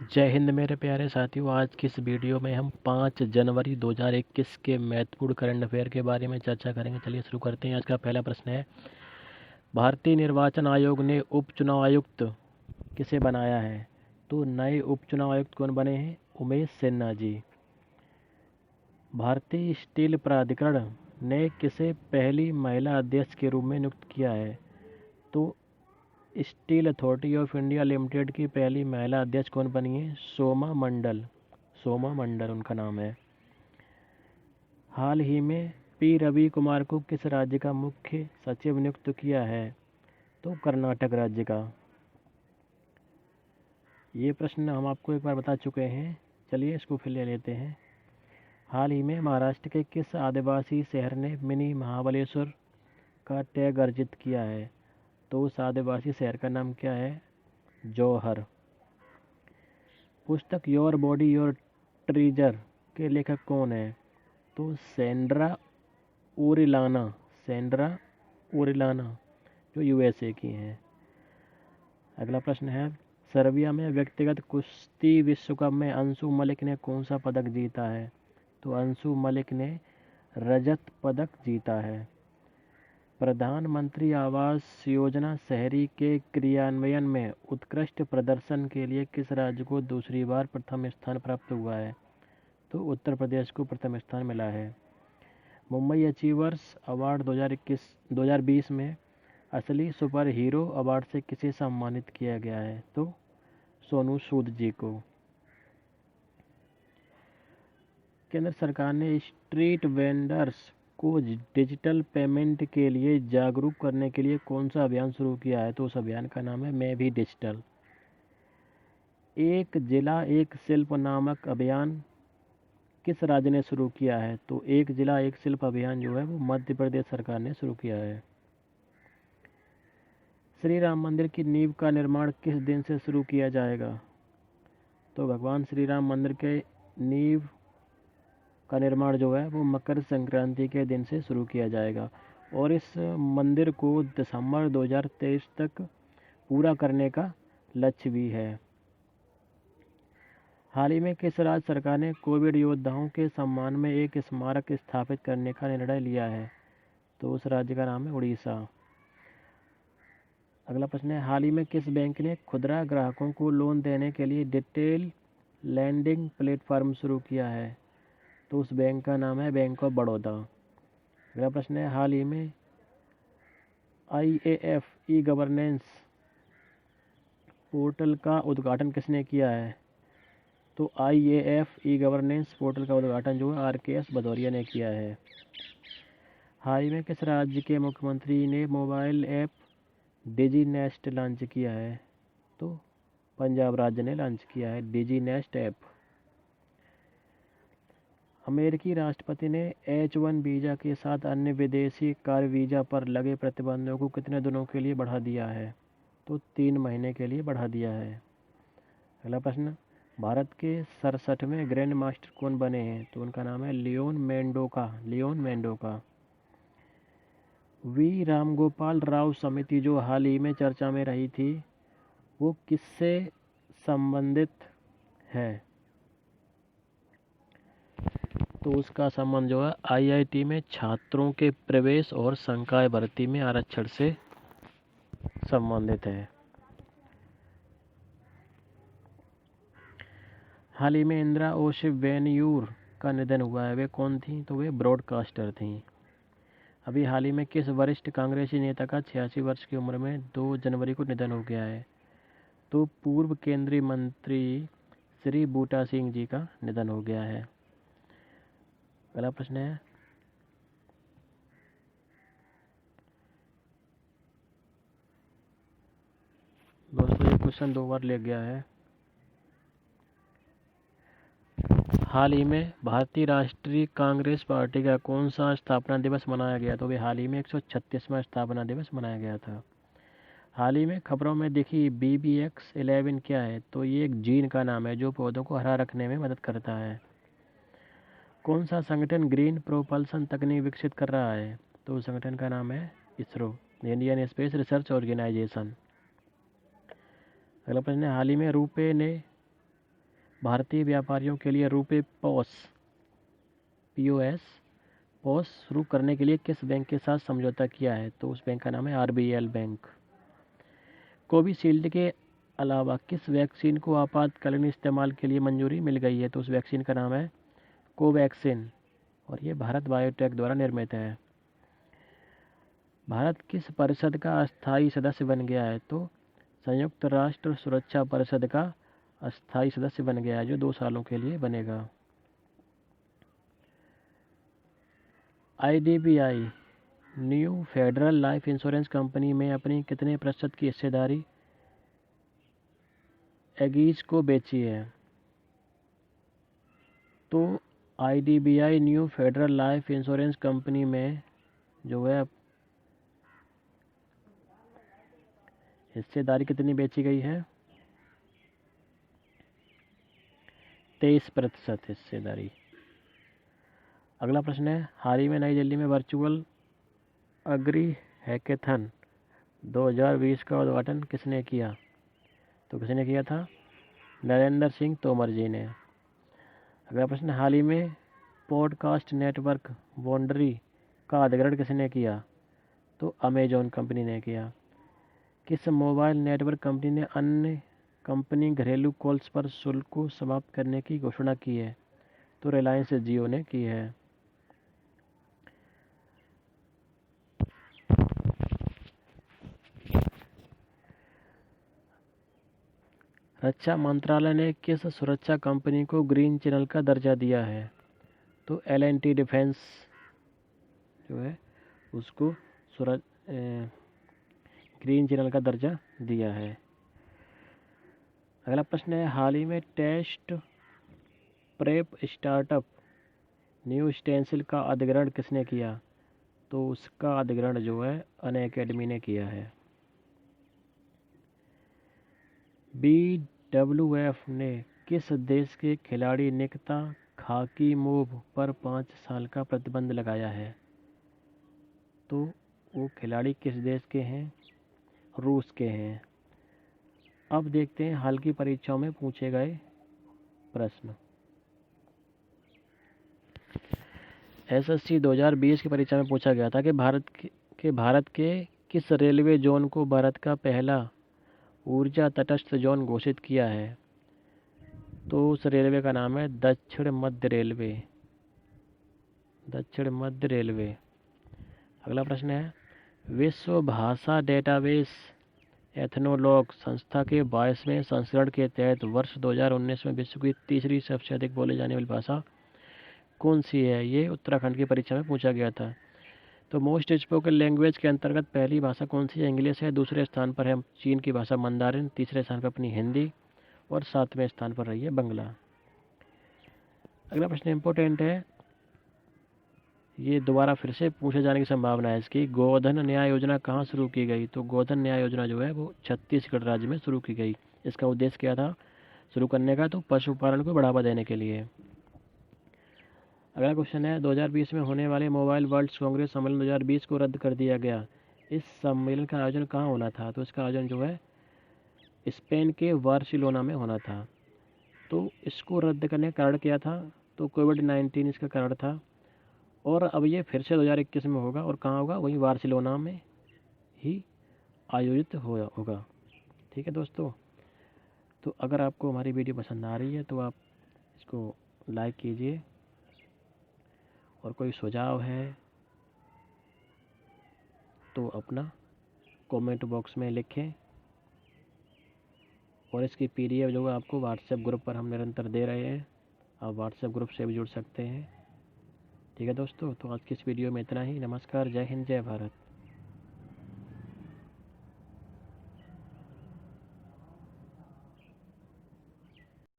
जय हिंद मेरे प्यारे साथियों। आज की इस वीडियो में हम 5 जनवरी 2021 के महत्वपूर्ण करंट अफेयर के बारे में चर्चा करेंगे। चलिए शुरू करते हैं। आज का पहला प्रश्न है, भारतीय निर्वाचन आयोग ने उप चुनाव आयुक्त किसे बनाया है? तो नए उप चुनाव आयुक्त कौन बने हैं? उमेश सिन्हा जी। भारतीय स्टील प्राधिकरण ने किसे पहली महिला अध्यक्ष के रूप में नियुक्त किया है? तो steel authority of India limited की पहली महिला अध्यक्ष कौन बनी है? सोमा मंडल। सोमा मंडल उनका नाम है। हाल ही में पी रवि कुमार को किस राज्य का मुख्य सचिव नियुक्त किया है? तो कर्नाटक राज्य का। ये प्रश्न हम आपको एक बार बता चुके हैं। चलिए इसको फिर ले लेते हैं। हाल ही में महाराष्ट्र के किस आदिवासी शहर ने मिनी महाबलेश्वर का टैग अर्जित किया है? तो उस आदिवासी शहर का नाम क्या है? जौहर। पुस्तक योर बॉडी योर ट्रीजर के लेखक कौन है? तो सेंड्रा ओरिलाना जो यूएसए की हैं। अगला प्रश्न है, सर्बिया में व्यक्तिगत कुश्ती विश्व कप में अंशु मलिक ने कौन सा पदक जीता है? तो अंशु मलिक ने रजत पदक जीता है। प्रधानमंत्री आवास योजना शहरी के क्रियान्वयन में उत्कृष्ट प्रदर्शन के लिए किस राज्य को दूसरी बार प्रथम स्थान प्राप्त हुआ है? तो उत्तर प्रदेश को प्रथम स्थान मिला है। मुंबई अचीवर्स अवार्ड 2020 में असली सुपर हीरो अवार्ड से किसे सम्मानित किया गया है? तो सोनू सूद जी को। केंद्र सरकार ने स्ट्रीट वेंडर्स को डिजिटल पेमेंट के लिए जागरूक करने के लिए कौन सा अभियान शुरू किया है? तो उस अभियान का नाम है मैं भी डिजिटल। एक जिला एक शिल्प नामक अभियान किस राज्य ने शुरू किया है? तो एक जिला एक शिल्प अभियान जो है वो मध्य प्रदेश सरकार ने शुरू किया है। श्री राम मंदिर की नींव का निर्माण किस दिन से शुरू किया जाएगा? तो भगवान श्री राम मंदिर के नींव का निर्माण जो है वो मकर संक्रांति के दिन से शुरू किया जाएगा और इस मंदिर को दिसंबर 2023 तक पूरा करने का लक्ष्य भी है। हाल ही में किस राज्य सरकार ने कोविड योद्धाओं के सम्मान में एक स्मारक स्थापित करने का निर्णय लिया है? तो उस राज्य का नाम है उड़ीसा। अगला प्रश्न है, हाल ही में किस बैंक ने खुदरा ग्राहकों को लोन देने के लिए डिटेल लैंडिंग प्लेटफॉर्म शुरू किया है? तो उस बैंक का नाम है बैंक ऑफ बड़ौदा। अगला प्रश्न है, हाल ही में IAF ई गवर्नेंस पोर्टल का उद्घाटन किसने किया है? तो IAF ई गवर्नेंस पोर्टल का उद्घाटन जो है RKS भदौरिया ने किया है। हाल ही में किस राज्य के मुख्यमंत्री ने मोबाइल ऐप डिजी नेस्ट लॉन्च किया है? तो पंजाब राज्य ने लॉन्च किया है डिजी नेस्ट ऐप। अमेरिकी राष्ट्रपति ने H1 वीज़ा के साथ अन्य विदेशी कार्य वीज़ा पर लगे प्रतिबंधों को कितने दिनों के लिए बढ़ा दिया है? तो 3 महीने के लिए बढ़ा दिया है। अगला प्रश्न, भारत के 67वें ग्रैंड मास्टर कौन बने हैं? तो उनका नाम है लियोन मेंडोका। वी रामगोपाल राव समिति जो हाल ही में चर्चा में रही थी वो किससे संबंधित है? तो उसका संबंध जो है IIT में छात्रों के प्रवेश और संकाय भर्ती में आरक्षण से संबंधित है। हाल ही में इंदिरा ओशिवैनियूर का निधन हुआ है। वे कौन थी? तो वे ब्रॉडकास्टर थी। अभी हाल ही में किस वरिष्ठ कांग्रेसी नेता का 86 वर्ष की उम्र में 2 जनवरी को निधन हो गया है? तो पूर्व केंद्रीय मंत्री श्री बूटा सिंह जी का निधन हो गया है। अगला प्रश्न है, दोस्तों ये क्वेश्चन 2 बार ले गया है। हाल ही में भारतीय राष्ट्रीय कांग्रेस पार्टी का कौन सा स्थापना दिवस मनाया गया? तो वे हाल ही में 136वां स्थापना दिवस मनाया गया था। हाल ही में खबरों में दिखी BBX11 क्या है? तो ये एक जीन का नाम है जो पौधों को हरा रखने में मदद करता है। कौन सा संगठन ग्रीन प्रोपल्सन तकनीक विकसित कर रहा है? तो उस संगठन का नाम है ISRO, Indian space research organisation. अगला प्रश्न है, हाल ही में रुपे ने भारतीय व्यापारियों के लिए रुपे POS शुरू करने के लिए किस बैंक के साथ समझौता किया है? तो उस बैंक का नाम है RBL बैंक। कोविशील्ड के अलावा किस वैक्सीन को आपातकालीन इस्तेमाल के लिए मंजूरी मिल गई है? तो उस वैक्सीन का नाम है कोवैक्सीन और ये भारत बायोटेक द्वारा निर्मित है। भारत किस परिषद का अस्थायी सदस्य बन गया है? तो संयुक्त राष्ट्र सुरक्षा परिषद का अस्थायी सदस्य बन गया है, जो 2 सालों के लिए बनेगा। IDBI new federal life insurance company में अपनी कितने प्रतिशत की हिस्सेदारी एगीज को बेची है? तो IDBI new federal life insurance company में जो है हिस्सेदारी कितनी बेची गई है? 23% हिस्सेदारी। अगला प्रश्न है, हाल ही में नई दिल्ली में वर्चुअल अग्री हैकेथन 2020 का उद्घाटन किसने किया? तो किसने किया था? नरेंद्र सिंह तोमर जी ने। अगला प्रश्न, हाल ही में पॉडकास्ट नेटवर्क वॉन्डरी का अधिग्रहण किसने किया? तो अमेजॉन कंपनी ने किया। किस मोबाइल नेटवर्क कंपनी ने अन्य कंपनी घरेलू कॉल्स पर शुल्क को समाप्त करने की घोषणा की है? तो रिलायंस जियो ने की है। रक्षा मंत्रालय ने किस सुरक्षा कंपनी को ग्रीन चैनल का दर्जा दिया है? तो L&T डिफेंस जो है उसको ग्रीन चैनल का दर्जा दिया है। अगला प्रश्न है, हाल ही में test prep startup NeoStencil का अधिग्रहण किसने किया? तो उसका अधिग्रहण जो है अनअकैडमी ने किया है। BWF ने किस देश के खिलाड़ी निकिता खाकीमोव पर 5 साल का प्रतिबंध लगाया है? तो वो खिलाड़ी किस देश के हैं? रूस के हैं। अब देखते हैं हाल की परीक्षाओं में पूछे गए प्रश्न। SSC 2020 की परीक्षा में पूछा गया था कि भारत के किस रेलवे जोन को भारत का पहला ऊर्जा तटस्थ जोन घोषित किया है? तो उस रेलवे का नाम है दक्षिण मध्य रेलवे। अगला प्रश्न है, विश्व भाषा डेटाबेस एथनोलॉग संस्था के 22वें संस्करण के तहत वर्ष 2019 में विश्व की तीसरी सबसे अधिक बोली जाने वाली भाषा कौन सी है? ये उत्तराखंड की परीक्षा में पूछा गया था। तो मोस्ट स्पोकन लैंग्वेज के अंतर्गत पहली भाषा कौन सी है? इंग्लिश है। दूसरे स्थान पर है चीन की भाषा मंदारिन, तीसरे स्थान पर अपनी हिंदी और 7वें स्थान पर रही है बंगला। अगला प्रश्न इम्पोर्टेंट है, ये दोबारा फिर से पूछे जाने की संभावना है इसकी। गोधन न्याय योजना कहाँ शुरू की गई? तो गोधन न्याय योजना जो है वो छत्तीसगढ़ राज्य में शुरू की गई। इसका उद्देश्य क्या था शुरू करने का? तो पशुपालन को बढ़ावा देने के लिए। अगला क्वेश्चन है, 2020 में होने वाले मोबाइल वर्ल्ड कांग्रेस सम्मेलन 2020 को रद्द कर दिया गया। इस सम्मेलन का आयोजन कहाँ होना था? तो इसका आयोजन जो है स्पेन के बार्सिलोना में होना था। तो इसको रद्द करने का कारण क्या था? तो कोविड-19 इसका कारण था। और अब ये फिर से 2021 में होगा और कहाँ होगा? वहीं बार्सिलोना में ही आयोजित होगा। ठीक है दोस्तों, तो अगर आपको हमारी वीडियो पसंद आ रही है तो आप इसको लाइक कीजिए और कोई सुझाव है तो अपना कमेंट बॉक्स में लिखें। और इसकी PDF जो है आपको व्हाट्सएप ग्रुप पर हम निरंतर दे रहे हैं, आप व्हाट्सएप ग्रुप से भी जुड़ सकते हैं। ठीक है दोस्तों, तो आज की इस वीडियो में इतना ही। नमस्कार, जय हिंद, जय भारत।